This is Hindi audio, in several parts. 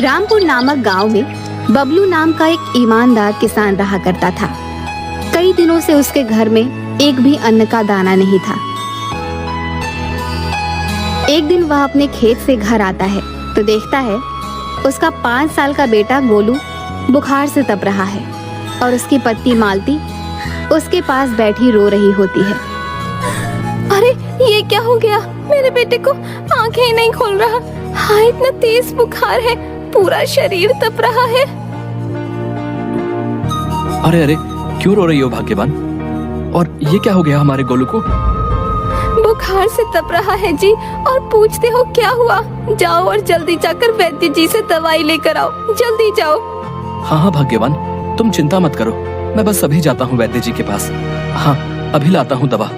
रामपुर नामक गांव में बबलू नाम का एक ईमानदार किसान रहा करता था। कई दिनों से उसके घर में एक भी अन्न का दाना नहीं था। एक दिन वह अपने खेत से घर आता है तो देखता है उसका 5 साल का बेटा गोलू बुखार से तप रहा है और उसकी पत्नी मालती उसके पास बैठी रो रही होती है। अरे ये क्या हो गया? मेरे बेटे को आंखें ही नहीं खोल रहा। हाँ, इतना तेज बुखार है, पूरा शरीर तप रहा है। अरे अरे, क्यों रो रही हो भाग्यवान? और ये क्या हो गया हमारे गोलू को? बुखार से तप रहा है जी। और पूछते हो क्या हुआ? जाओ और जल्दी जाकर वैद्य जी से दवाई लेकर आओ, जल्दी जाओ। हाँ हाँ भाग्यवान, तुम चिंता मत करो, मैं बस अभी जाता हूँ वैद्य जी के पास। हाँ, अभी लाता हूँ दवा।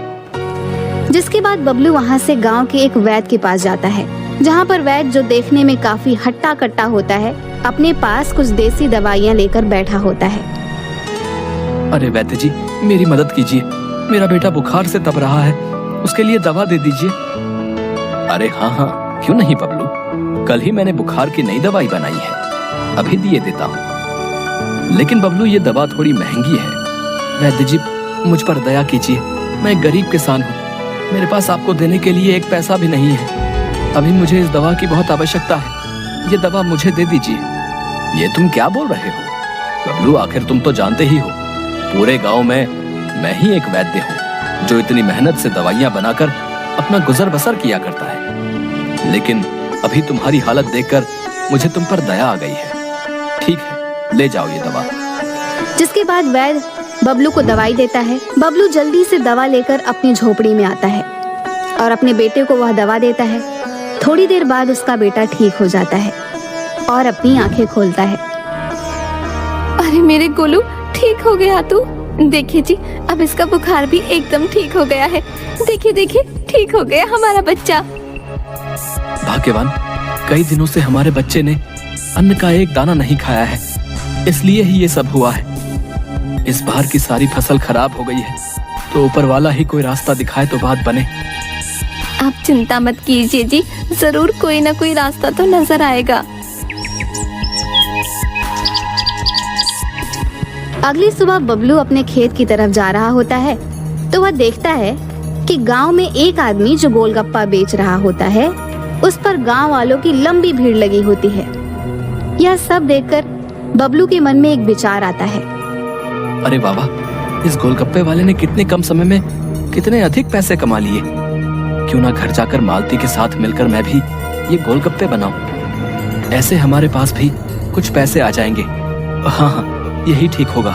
जिसके बाद बबलू वहाँ से गांव के एक वैद्य के पास जाता है, जहाँ पर वैद्य, जो देखने में काफी हट्टा कट्टा होता है, अपने पास कुछ देसी दवाइयाँ लेकर बैठा होता है। अरे वैद्य जी, मेरी मदद कीजिए, मेरा बेटा बुखार से तप रहा है, उसके लिए दवा दे दीजिए। अरे हाँ हाँ, क्यों नहीं बबलू, कल ही मैंने बुखार की नई दवाई बनाई है, अभी दिए देता हूँ। लेकिन बबलू, ये दवा थोड़ी महंगी है। वैद्य जी, मुझ पर दया कीजिए, मैं एक गरीब किसान हूँ, मेरे पास आपको देने के लिए एक पैसा भी नहीं है। अभी मुझे इस दवा की बहुत आवश्यकता है, ये दवा मुझे दे दीजिए। ये तुम क्या बोल रहे हो बबलू? आखिर तुम तो जानते ही हो, पूरे गांव में मैं ही एक वैद्य हूँ जो इतनी मेहनत से दवाइयाँ बनाकर अपना गुजर बसर किया करता है। लेकिन अभी तुम्हारी हालत देखकर मुझे तुम पर दया आ गई है। ठीक है, ले जाओ ये दवा। जिसके बाद वैद्य बबलू को दवाई देता है। बबलू जल्दी से दवा लेकर अपनी झोपड़ी में आता है और अपने बेटे को वह दवा देता है। थोड़ी देर बाद उसका बेटा ठीक हो जाता है और अपनी आंखें खोलता है। अरे मेरे गोलू, ठीक हो गया तू? देखिए जी, अब इसका बुखार भी एकदम ठीक हो गया है। देखिए देखिए, ठीक हो गया हमारा बच्चा। भाग्यवान, कई दिनों से हमारे बच्चे ने अन्न का एक दाना नहीं खाया है, इसलिए ही ये सब हुआ है। इस बार की सारी फसल खराब हो गई है, तो ऊपर वाला ही कोई रास्ता दिखाए तो बात बने। आप चिंता मत कीजिए जी, जरूर कोई ना कोई रास्ता तो नजर आएगा। अगली सुबह बबलू अपने खेत की तरफ जा रहा होता है तो वह देखता है कि गांव में एक आदमी जो गोलगप्पा बेच रहा होता है, उस पर गांव वालों की लंबी भीड़ लगी होती है। यह सब देखकर बबलू के मन में एक विचार आता है। अरे वाह, इस गोलगप्पे वाले ने कितने कम समय में कितने अधिक पैसे कमा लिए। क्यों ना घर जाकर मालती के साथ मिलकर मैं भी ये गोलगप्पे बनाऊं। ऐसे हमारे पास भी कुछ पैसे आ जाएंगे। हाँ हाँ, यही ठीक होगा।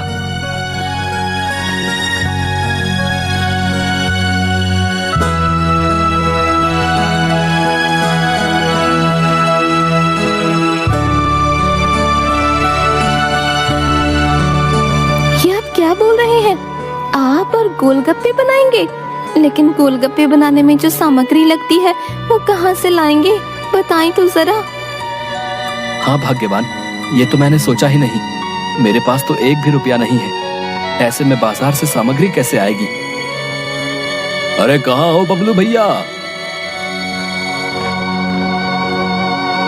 ये आप क्या बोल रहे हैं? आप और गोलगप्पे बनाएंगे? लेकिन गोलगप्पे बनाने में जो सामग्री लगती है वो कहाँ से लाएंगे? बताएं तो जरा। हाँ भाग्यवान, ये तो मैंने सोचा ही नहीं। मेरे पास तो 1 भी रुपया नहीं है, ऐसे में बाजार से सामग्री कैसे आएगी? अरे कहाँ हो बबलू भैया?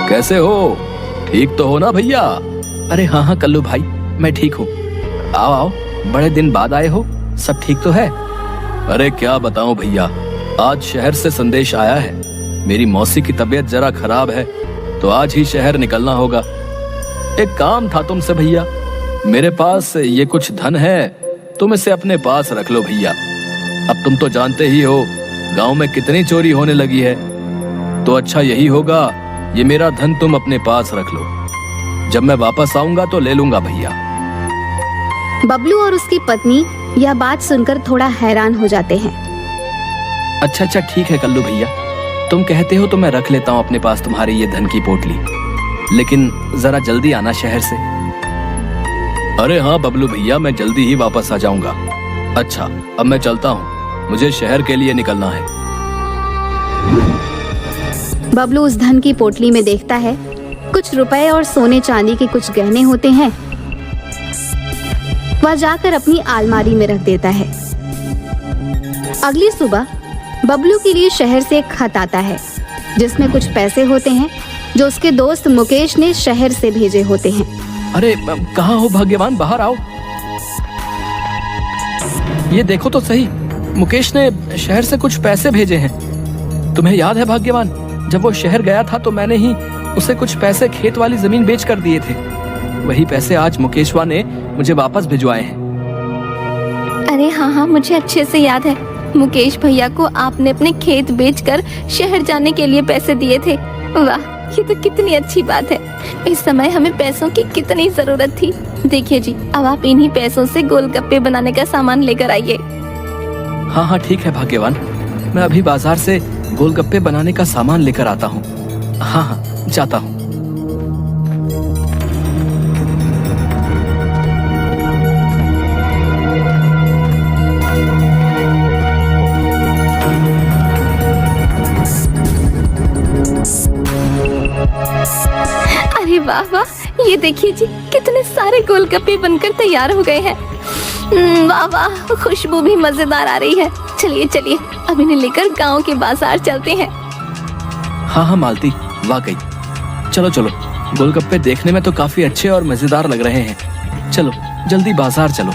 कैसे हो? ठीक तो हो ना भैया? अरे हाँ हाँ कल्लू भाई, मैं ठीक हूँ। आओ आओ, बड़े दिन बाद आए हो, सब ठीक तो है? अरे क्या बताऊं भैया, आज शहर से संदेश आया है। मेरी मौसी की तबीयत जरा खराब है, तो आज ही शहर निकलना होगा। एक काम था तुमसे भैया, मेरे पास ये कुछ धन है, तुम इसे अपने पास रख लो भैया। अब तुम तो जानते ही हो गांव में कितनी चोरी होने लगी है, तो अच्छा यही होगा ये मेरा धन तुम अपने पास रख लो। जब मैं वापस आऊंगा तो ले लूंगा भैया। बबलू और उसकी पत्नी यह बात सुनकर थोड़ा हैरान हो जाते हैं। अच्छा अच्छा ठीक है कल्लू भैया, तुम कहते हो तो मैं रख लेता हूँ अपने पास तुम्हारी ये धन की पोटली, लेकिन जरा जल्दी आना शहर से। अरे हाँ बबलू भैया, मैं जल्दी ही वापस आ जाऊंगा। अच्छा, अब मैं चलता हूँ, मुझे शहर के लिए निकलना है। बबलू उस धन की पोटली में देखता है कुछ रुपए और सोने चांदी के कुछ गहने होते हैं। वह जाकर अपनी अलमारी में रख देता है। अगली सुबह बबलू के लिए शहर से एक खत आता है जिसमें कुछ पैसे होते हैं जो उसके दोस्त मुकेश ने शहर से भेजे होते हैं। अरे कहाँ हो भाग्यवान, बाहर आओ। ये देखो तो सही, मुकेश ने शहर से कुछ पैसे भेजे हैं। तुम्हें याद है भाग्यवान, जब वो शहर गया था तो मैंने ही उसे कुछ पैसे खेत वाली जमीन बेच कर दिए थे। वही पैसे आज मुकेशवा ने मुझे वापस भिजवाए हैं। अरे हाँ हाँ, मुझे अच्छे से याद है। मुकेश भैया को आपने अपने खेत बेचकर शहर जाने के लिए पैसे दिए थे। वाह, ये तो कितनी अच्छी बात है। इस समय हमें पैसों की कितनी जरूरत थी। देखिए जी, अब आप इन्हीं पैसों से गोलगप्पे बनाने का सामान लेकर आइए। हाँ हाँ ठीक है भाग्यवान, मैं अभी बाजार से गोलगप्पे बनाने का सामान लेकर आता हूँ। हाँ हाँ, जाता हूँ। अरे वाह वाह, ये देखिए जी, कितने सारे गोलगप्पे बनकर तैयार हो गए हैं। वाह वाह, खुशबू भी मजेदार आ रही है। चलिए चलिए, अब इन्हें लेकर गांव के बाजार चलते हैं। हाँ हाँ मालती, वाकई। चलो चलो, गोलगप्पे देखने में तो काफी अच्छे और मजेदार लग रहे हैं। चलो जल्दी बाजार चलो।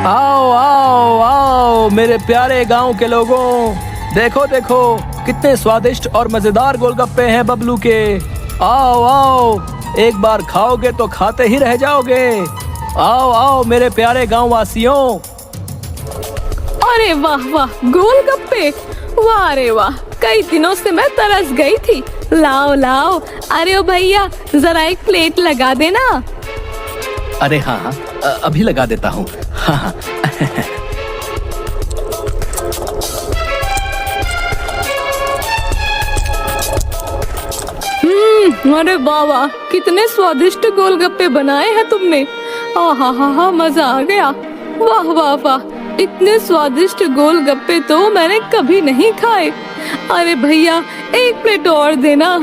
आओ आओ आओ मेरे प्यारे गांव के लोगों, देखो देखो कितने स्वादिष्ट और मजेदार गोलगप्पे हैं बबलू के। आओ आओ, एक बार खाओगे तो खाते ही रह जाओगे। आओ आओ मेरे प्यारे गांव वासियों। अरे वाह वाह, गोलगप्पे, वाह रे वाह, कई दिनों से मैं तरस गई थी। लाओ लाओ, अरे ओ भैया, जरा एक प्लेट लगा देना। अरे हाँ हाँ, अभी लगा देता हूँ। हाँ हाँ। अरे बाबा, कितने स्वादिष्ट गोलगप्पे बनाए हैं तुमने। आहा हा हा, मजा आ गया। वाह वाह वाह, इतने स्वादिष्ट गोलगप्पे तो मैंने कभी नहीं खाए। अरे भैया, एक प्लेट और देना।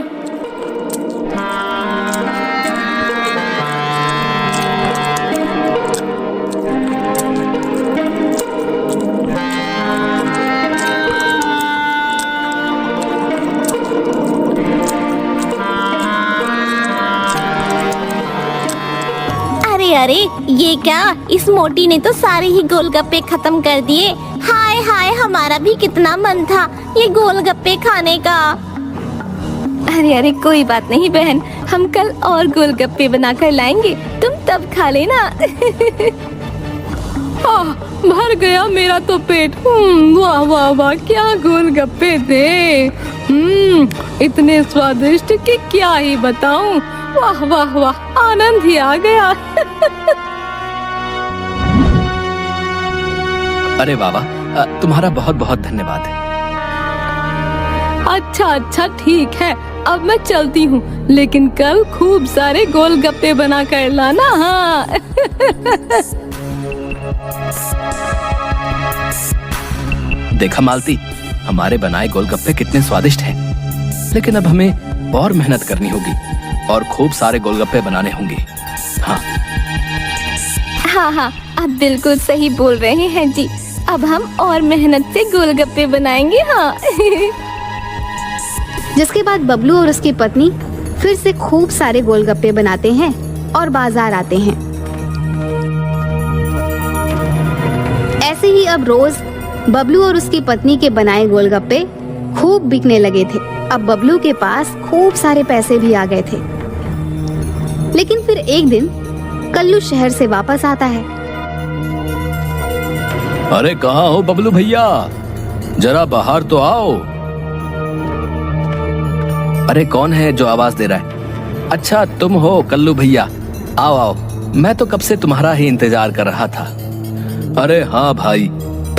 अरे ये क्या, इस मोटी ने तो सारे ही गोलगप्पे खत्म कर दिए। हाय हाय, हमारा भी कितना मन था ये गोलगप्पे खाने का। अरे अरे, कोई बात नहीं बहन, हम कल और गोलगप्पे बनाकर लाएंगे, तुम तब खा लेना। भर गया मेरा तो पेट। वाह वाह वाह, क्या गोलगप्पे थे। इतने स्वादिष्ट कि क्या ही बताऊं। वाह वाह वाह, आनंद ही आ गया। अरे बाबा, तुम्हारा बहुत बहुत धन्यवाद। अच्छा अच्छा ठीक है, अब मैं चलती हूँ, लेकिन कल खूब सारे गोलगप्पे बना कर लाना। हाँ। देखा मालती, हमारे बनाए गोलगप्पे कितने स्वादिष्ट हैं। लेकिन अब हमें और मेहनत करनी होगी और खूब सारे गोलगप्पे बनाने होंगे। हाँ हाँ हाँ, आप बिल्कुल सही बोल रहे हैं जी। अब हम और मेहनत से गोलगप्पे बनाएंगे। हाँ। जिसके बाद बबलू और उसकी पत्नी फिर से खूब सारे गोलगप्पे बनाते हैं और बाजार आते हैं। ऐसे ही अब रोज बबलू और उसकी पत्नी के बनाए गोलगप्पे खूब बिकने लगे थे। अब बबलू के पास खूब सारे पैसे भी आ गए थे। लेकिन फिर एक दिन कल्लू शहर से वापस आता है। अरे कहाँ हो बबलू भैया, जरा बाहर तो आओ। अरे कौन है जो आवाज दे रहा है? अच्छा तुम हो कल्लू भैया, आओ आओ, मैं तो कब से तुम्हारा ही इंतजार कर रहा था। अरे हाँ भाई,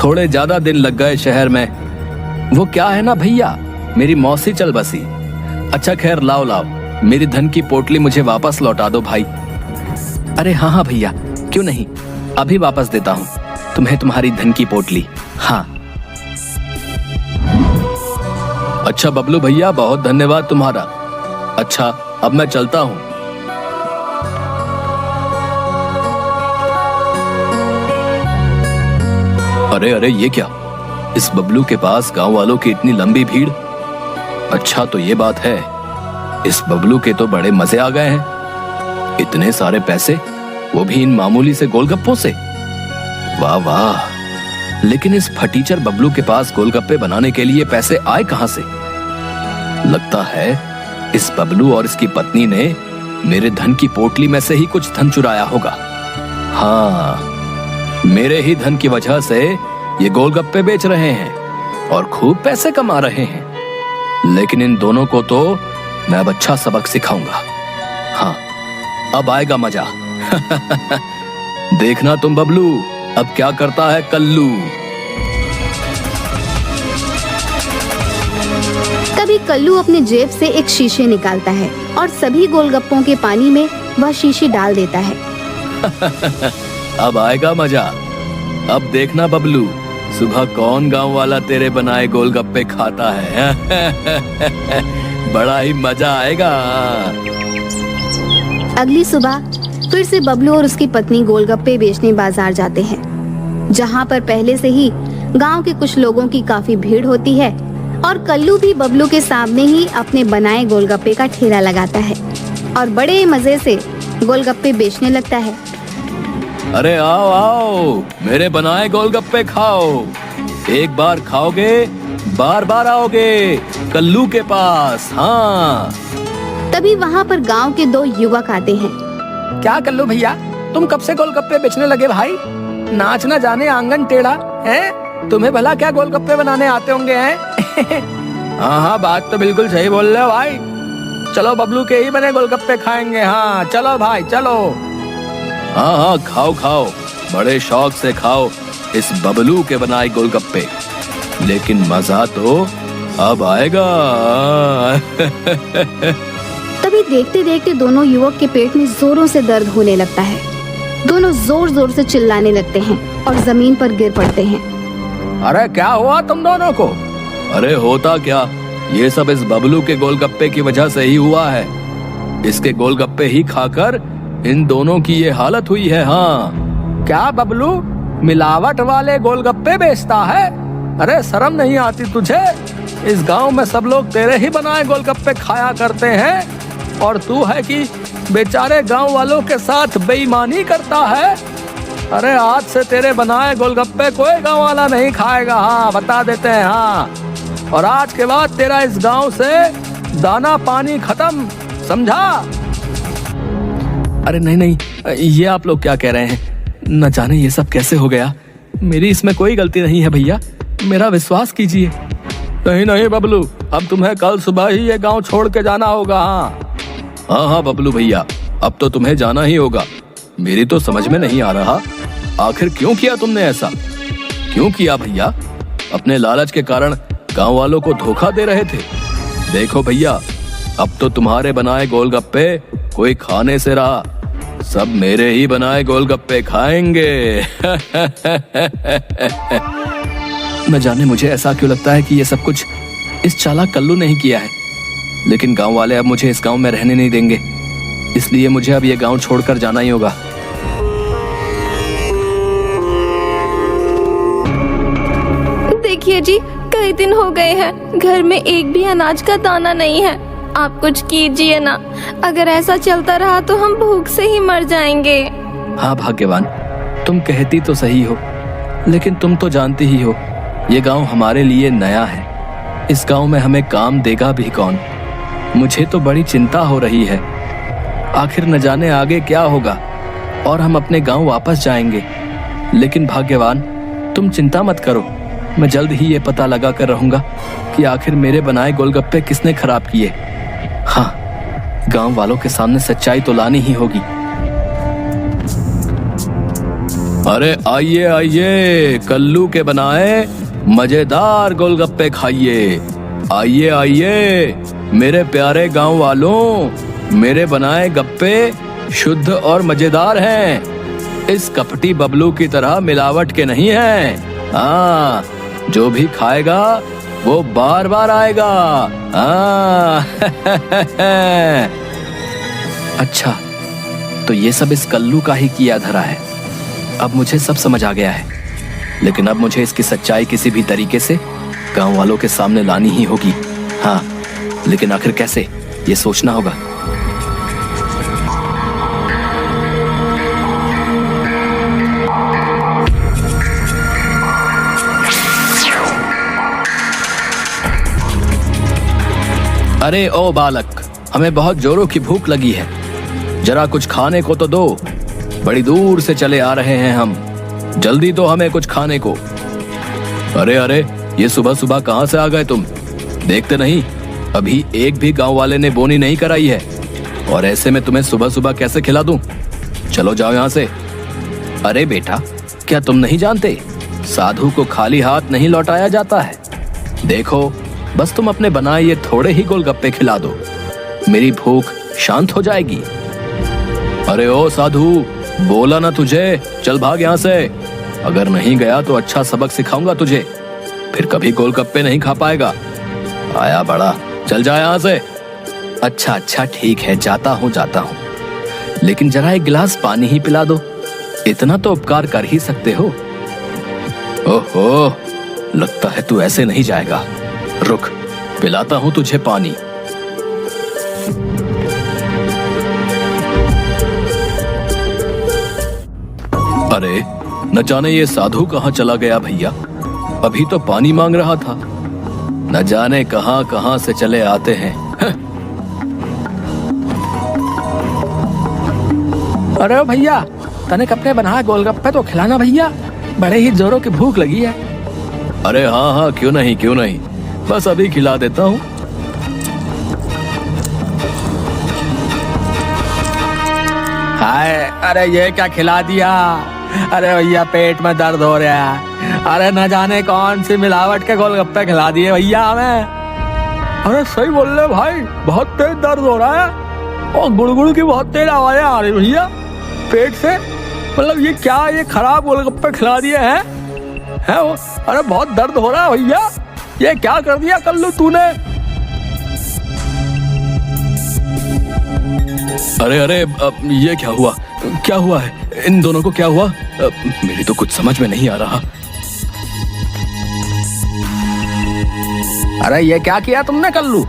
थोड़े ज्यादा दिन लग गए शहर में। वो क्या है ना भैया, मेरी मौसी चल बसी। अच्छा खैर, लाओ लाओ, मेरी धन की पोटली मुझे वापस लौटा दो भाई। अरे हाँ हाँ भैया, क्यों नहीं, अभी वापस देता हूँ तुम्हें तुम्हारी धन की पोटली। हाँ अच्छा बबलू भैया, बहुत धन्यवाद तुम्हारा। अच्छा अब मैं चलता हूँ। अरे अरे ये क्या, इस बबलू के पास गांव वालों की इतनी लंबी भीड़। अच्छा तो ये बात है, इस बबलू के तो बड़े मजे आ गए हैं। इतने सारे पैसे, वो भी इन मामूली से गोलगप्पों से। वाह वाह, लेकिन इस फटीचर बबलू के पास गोलगप्पे बनाने के लिए पैसे आए कहां से? लगता है इस बबलू और इसकी पत्नी ने मेरे धन की पोटली में से ही कुछ धन चुराया होगा। हाँ, मेरे ही धन की वजह से ये गोलगप्पे बेच रहे हैं और खूब पैसे कमा रहे हैं। लेकिन इन दोनों को तो मैं अब अच्छा सबक सिखाऊंगा। हाँ, अब आएगा मजा। देखना तुम बबलू, अब क्या करता है कल्लू। तभी कल्लू अपने जेब से एक शीशे निकालता है और सभी गोलगप्पों के पानी में वह शीशी डाल देता है। अब आएगा मजा। अब देखना बबलू, सुबह कौन गांव वाला तेरे बनाए गोलगप्पे खाता है। बड़ा ही मजा आएगा। अगली सुबह फिर से बबलू और उसकी पत्नी गोलगप्पे बेचने बाजार जाते हैं, जहाँ पर पहले से ही गांव के कुछ लोगों की काफी भीड़ होती है और कल्लू भी बबलू के सामने ही अपने बनाए गोलगप्पे का ठेला लगाता है और बड़े मजे से गोलगप्पे बेचने लगता है। अरे आओ आओ, मेरे बनाए गोलगप्पे खाओ। एक बार खाओगे बार बार आओगे कल्लू के पास। हाँ। तभी वहाँ पर गांव के दो युवक आते हैं। क्या कल्लू भैया, तुम कब से गोलगप्पे बेचने लगे भाई? नाच ना जाने आंगन टेढ़ा है, तुम्हें भला क्या गोलगप्पे बनाने आते होंगे हैं? हाँ हाँ, बात तो बिल्कुल सही बोल रहे हो भाई। चलो बबलू के ही बने गोलगप्पे खाएंगे। हाँ चलो भाई चलो। हाँ हाँ, खाओ खाओ, बड़े शौक से खाओ इस बबलू के बनाए गोलगप्पे। लेकिन मजा तो अब आएगा। तभी देखते देखते दोनों युवक के पेट में जोरों से दर्द होने लगता है। दोनों जोर जोर से चिल्लाने लगते हैं और जमीन पर गिर पड़ते हैं। अरे क्या हुआ तुम दोनों को? अरे होता क्या, ये सब इस बबलू के गोलगप्पे की वजह से ही हुआ है। इसके गोलगप्पे ही खाकर इन दोनों की ये हालत हुई है। हाँ। क्या बबलू मिलावट वाले गोलगप्पे बेचता है? अरे शर्म नहीं आती तुझे? इस गांव में सब लोग तेरे ही बनाए गोलगप्पे खाया करते हैं और तू है कि बेचारे गांव वालों के साथ बेईमानी करता है। अरे आज से तेरे बनाए गोलगप्पे कोई गांव वाला नहीं खाएगा। हाँ बता देते हैं। हाँ, और आज के बाद तेरा इस गांव से दाना पानी खत्म, समझा? अरे नहीं नहीं, ये आप लोग क्या कह रहे हैं? न जाने ये सब कैसे हो गया। मेरी इसमें कोई गलती नहीं है भैया, मेरा विश्वास कीजिए। नहीं नहीं बबलू, अब तुम्हें कल सुबह ही ये गांव छोड़ के जाना होगा। हाँ हाँ बबलू भैया, अब तो तुम्हें जाना ही होगा। मेरी तो समझ में नहीं आ रहा, आखिर क्यों किया तुमने ऐसा? क्यों किया भैया? अपने लालच के कारण गांव वालों को धोखा दे रहे थे। देखो भैया, अब तो तुम्हारे बनाए गोलगप्पे कोई खाने से रहा, सब मेरे ही बनाए गोलगप्पे खाएंगे। न जाने मुझे ऐसा क्यों लगता है कि ये सब कुछ इस चालाक कल्लू ने ही किया है। लेकिन गांव वाले अब मुझे इस गांव में रहने नहीं देंगे, इसलिए मुझे अब ये गांव छोड़कर जाना ही होगा। देखिए जी, कई दिन हो गए हैं, घर में एक भी अनाज का दाना नहीं है। आप कुछ कीजिए ना, अगर ऐसा चलता रहा तो हम भूख से ही मर जाएंगे। हाँ भाग्यवान, तुम कहती तो सही हो, लेकिन तुम तो जानती ही हो ये गांव हमारे लिए नया है। इस गांव में हमें काम देगा भी कौन? मुझे तो बड़ी चिंता हो रही है। आखिर न जाने आगे क्या होगा और हम अपने गांव वापस जाएंगे। लेकिन भाग्यवान, तुम चिंता मत करो, मैं जल्द ही ये पता लगा कर रहूंगा कि आखिर मेरे बनाए गोलगप्पे किसने खराब किए। हाँ, गांव वालों के सामने सच्चाई तो लानी ही होगी। अरे आइए आइए, कल्लू के बनाए मजेदार गोलगप्पे खाइए। आइए आइए मेरे प्यारे गांव वालों, मेरे बनाए गप्पे शुद्ध और मजेदार हैं। इस कपटी बबलू की तरह मिलावट के नहीं हैं। हाँ, जो भी खाएगा वो बार बार आएगा। हाँ। अच्छा, तो ये सब इस कल्लू का ही किया धरा है। अब मुझे सब समझ आ गया है। लेकिन अब मुझे इसकी सच्चाई किसी भी तरीके से गांव वालों के सामने लानी ही होगी। हाँ, लेकिन आखिर कैसे, ये सोचना होगा। अरे ओ बालक, हमें बहुत जोरों की भूख लगी है, जरा कुछ खाने को तो दो। बड़ी दूर से चले आ रहे हैं हम, जल्दी दो हमें कुछ खाने को। अरे अरे, ये सुबह सुबह कहां से आ गए तुम? देखते नहीं अभी एक भी गांव वाले ने बोनी नहीं कराई है, और ऐसे में तुम्हें सुबह सुबह कैसे खिला दूं? चलो जाओ यहां से। अरे बेटा, क्या तुम नहीं जानते, साधु को खाली हाथ नहीं लौटाया जाता है। देखो, बस तुम अपने बनाए ये थोड़े ही गोलगप्पे खिला दो, मेरी भूख शांत हो जाएगी। अरे ओ साधु, बोला ना तुझे, चल भाग यहाँ से। अगर नहीं गया तो अच्छा सबक सिखाऊंगा तुझे, फिर कभी गोलगप्पे नहीं खा पाएगा। आया बड़ा, चल जा यहाँ से। अच्छा अच्छा ठीक है, जाता हूँ, लेकिन जरा एक गिलास पानी ही पिला दो, इतना तो उपकार कर ही सकते हो। ओहो, लगता है तू ऐसे नहीं जाएगा। रुक, पिलाता हूँ तुझे पानी। अरे न जाने ये साधु कहाँ चला गया भैया, अभी तो पानी मांग रहा था। न जाने कहाँ कहाँ से चले आते हैं। अरे भैया, तने अपने बनाए गोलगप्पे तो खिलाना भैया, बड़े ही जोरों की भूख लगी है। अरे हाँ हाँ, क्यों नहीं, बस अभी खिला देता हूँ। हाय, अरे ये क्या खिला दिया? अरे भैया, पेट में दर्द हो रहा है। अरे न जाने कौन सी मिलावट के गोलगप्पे खिला दिए भैया हमें। अरे सही बोल रहे भाई, बहुत तेज दर्द हो रहा है और गुड़गुड़ की बहुत तेज आवाजें आ रही भैया पेट से। मतलब ये क्या, ये खराब गोलगप्पे खिला दिए हैं वो? अरे बहुत दर्द हो रहा है भैया, ये क्या कर दिया कल्लू तूने? अरे अरे, ये क्या हुआ है? इन दोनों को क्या हुआ? मेरी तो कुछ समझ में नहीं आ रहा। अरे ये क्या किया तुमने कल्लू?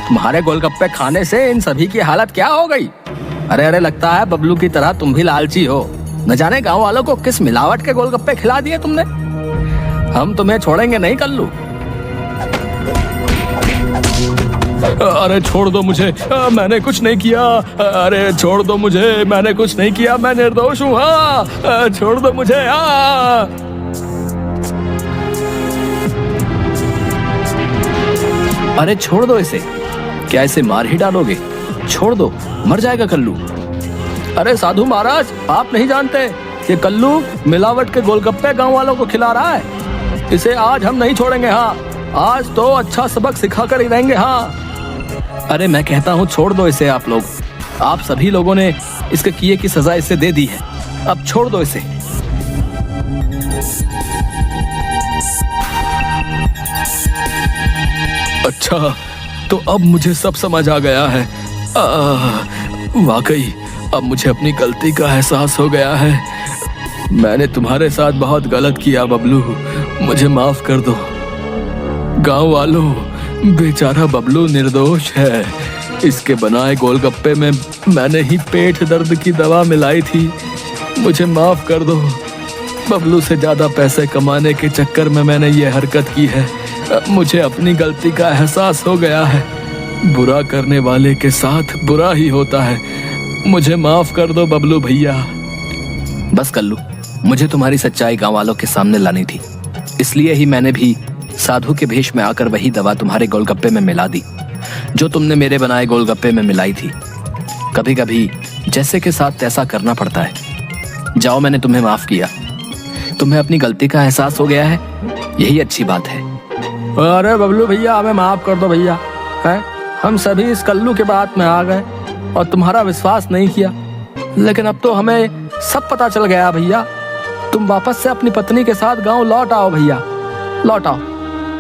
तुम्हारे गोलगप्पे खाने से इन सभी की हालत क्या हो गई? अरे अरे, लगता है बबलू की तरह तुम भी लालची हो। न जाने गांव वालों को किस मिलावट के गोलगप्पे खिला दिए तुमने। हम तुम्हें छोड़ेंगे नहीं कल्लू। अरे छोड़ दो मुझे, मैंने कुछ नहीं किया। अरे छोड़ दो मुझे, मैंने कुछ नहीं किया, मैं निर्दोष हूँ। हाँ, छोड़ दो मुझे। हाँ, अरे छोड़ दो इसे, क्या इसे मार ही डालोगे? छोड़ दो, मर जाएगा कल्लू। अरे साधु महाराज, आप नहीं जानते, ये कल्लू मिलावट के गोलगप्पे गांव वालों को खिला रहा है। इसे आज हम नहीं छोड़ेंगे। हाँ, आज तो अच्छा सबक सिखा कर ही रहेंगे। हाँ, अरे मैं कहता हूँ छोड़ दो इसे। आप लोग, आप सभी लोगों ने इसके किए की सजा इसे दे दी है, अब छोड़ दो इसे। अच्छा, तो अब मुझे सब समझ आ गया है। वाकई अब मुझे अपनी गलती का एहसास हो गया है। मैंने तुम्हारे साथ बहुत गलत किया बबलू, मुझे माफ कर दो। गांव वालों, बेचारा बबलू निर्दोष है। इसके बनाए गोलगप्पे में मैंने ही पेट दर्द की दवा मिलाई थी, मुझे माफ कर दो। बबलू से ज्यादा पैसे कमाने के चक्कर में मैंने ये हरकत की है। मुझे अपनी गलती का एहसास हो गया है। बुरा करने वाले के साथ बुरा ही होता है। मुझे माफ कर दो बबलू भैया। बस कल्लू, मुझे तुम्हारी सच्चाई गांव वालों के सामने लानी थी, इसलिए ही मैंने भी साधु के भेष में आकर वही दवा तुम्हारे गोलगप्पे में मिला दी जो तुमने मेरे बनाए गोलगप्पे में मिलाई थी। कभी कभी जैसे के साथ तैसा करना पड़ता है। जाओ, मैंने तुम्हें माफ किया, तुम्हें अपनी गलती का एहसास हो गया है, यही अच्छी बात है। अरे बबलू भैया, हमें माफ कर दो भैया। है, हम सभी इस कल्लू के बात में आ गए और तुम्हारा विश्वास नहीं किया, लेकिन अब तो हमें सब पता चल गया भैया। तुम वापस से अपनी पत्नी के साथ गांव लौट आओ भैया, लौट आओ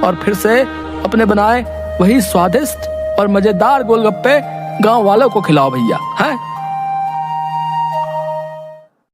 और फिर से अपने बनाए वही स्वादिष्ट और मजेदार गोलगप्पे गांव वालों को खिलाओ भैया। हैं?